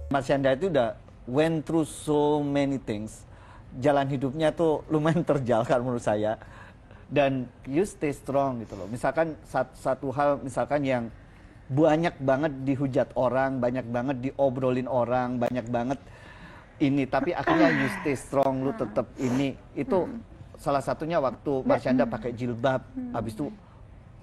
Marsyanda itu udah went through so many things. Jalan hidupnya tuh lumayan terjal kan menurut saya. Dan you stay strong gitu loh. Misalkan satu hal misalkan yang banyak banget dihujat orang, banyak banget diobrolin orang, banyak banget ini, tapi akhirnya you stay strong, lu tetap ini. Itu salah satunya waktu Marsyanda pakai jilbab, habis itu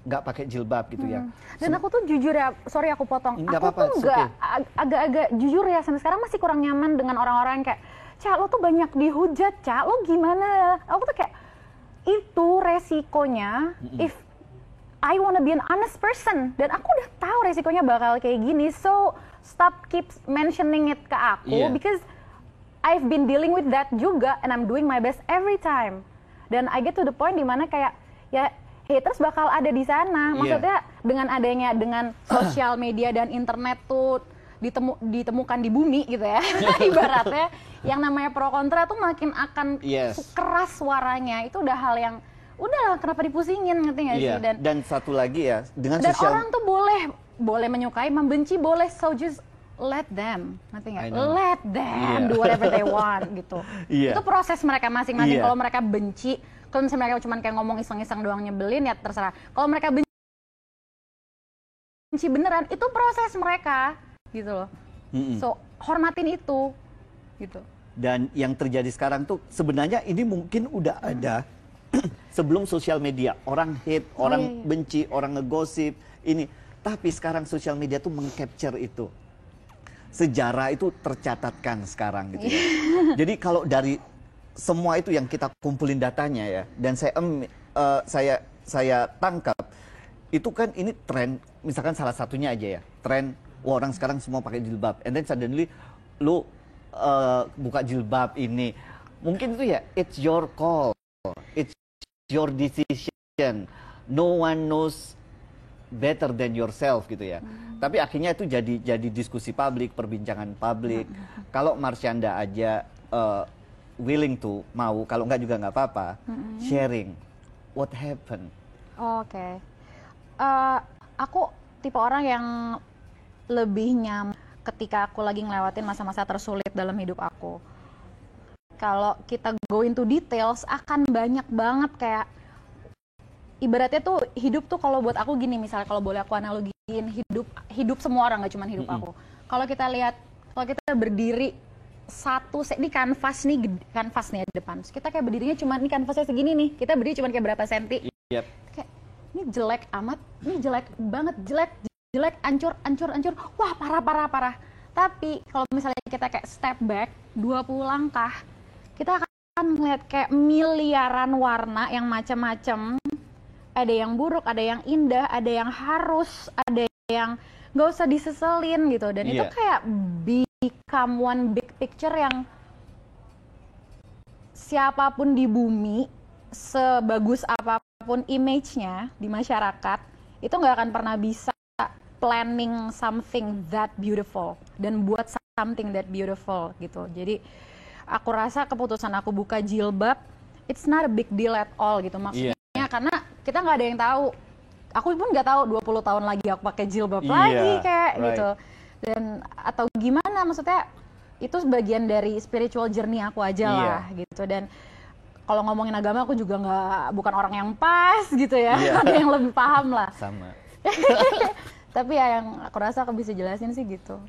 nggak pakai jilbab gitu ya. Dan aku tuh jujur ya, sorry aku potong, aku tuh nggak agak-agak jujur ya, sampai sekarang masih kurang nyaman dengan orang-orang kayak, Ca, lo tuh banyak dihujat, Ca, lo gimana? Aku tuh kayak, itu resikonya, if I wanna be an honest person, dan aku udah tahu resikonya bakal kayak gini, so stop keep mentioning it ke aku, because I've been dealing with that juga, and I'm doing my best every time. Dan I get to the point dimana kayak, ya haters bakal ada di sana. Maksudnya dengan sosial media dan internet tuh ditemukan di bumi gitu ya, ibaratnya yang namanya pro kontra tuh makin akan keras suaranya. Itu udah hal yang udah kenapa dipusingin, ngerti nggak sih? Dan satu lagi ya, dengan dan orang tuh boleh menyukai, membenci boleh, so just let them, ngerti nggak? Let them do whatever they want gitu. Itu proses mereka masing-masing. Kalau mereka benci, kalau misalnya mereka cuma kayak ngomong iseng-iseng doang nyebelin, ya terserah. Kalau mereka benci beneran, itu proses mereka gitu loh. So hormatin itu gitu. Dan yang terjadi sekarang tuh sebenarnya ini mungkin udah ada sebelum sosial media. Orang hate, orang benci, orang ngegosip ini. Tapi sekarang sosial media tuh mengcapture itu. Sejarah itu tercatatkan sekarang gitu ya. Jadi kalau dari semua itu yang kita kumpulin datanya ya, dan saya tangkap itu kan ini tren, misalkan salah satunya aja ya, tren orang sekarang semua pakai jilbab, and then suddenly lu buka jilbab ini, mungkin itu ya it's your call, it's your decision, no one knows better than yourself gitu ya. Tapi akhirnya itu jadi diskusi publik, perbincangan publik. Kalau Marsyanda aja willing to mau, kalau enggak juga nggak apa-apa, sharing what happened. Oke. Aku tipe orang yang lebih nyaman ketika aku lagi ngelewatin masa-masa tersulit dalam hidup aku. Kalau kita go into details akan banyak banget kayak, ibaratnya tuh hidup tuh kalau buat aku gini, misalnya kalau boleh aku analogiin, hidup semua orang, nggak cuma hidup aku. Kalau kita lihat, kalau kita berdiri di kanvas nih di depan, kita kayak berdirinya cuma nih kanvasnya segini nih, kita berdiri cuma kayak berapa senti, kayak ini jelek amat, ini jelek banget, jelek, ancur, wah parah. Tapi kalau misalnya kita kayak step back 20 langkah, kita akan melihat kayak miliaran warna yang macam-macam. Ada yang buruk, ada yang indah, ada yang harus, ada yang nggak usah diseselin gitu. Dan itu kayak become one big picture yang siapapun di bumi, sebagus apapun image-nya di masyarakat, itu nggak akan pernah bisa planning something that beautiful dan buat something that beautiful gitu. Jadi aku rasa keputusan aku buka jilbab, it's not a big deal at all gitu maksudnya. Karena kita nggak ada yang tahu, aku pun nggak tahu 20 tahun lagi aku pakai jilbab lagi kayak gitu, dan atau gimana, maksudnya itu sebagian dari spiritual journey aku aja lah gitu. Dan kalau ngomongin agama aku juga bukan orang yang pas gitu ya, ada yang lebih paham lah. Sama. Tapi ya yang aku rasa aku bisa jelasin sih gitu.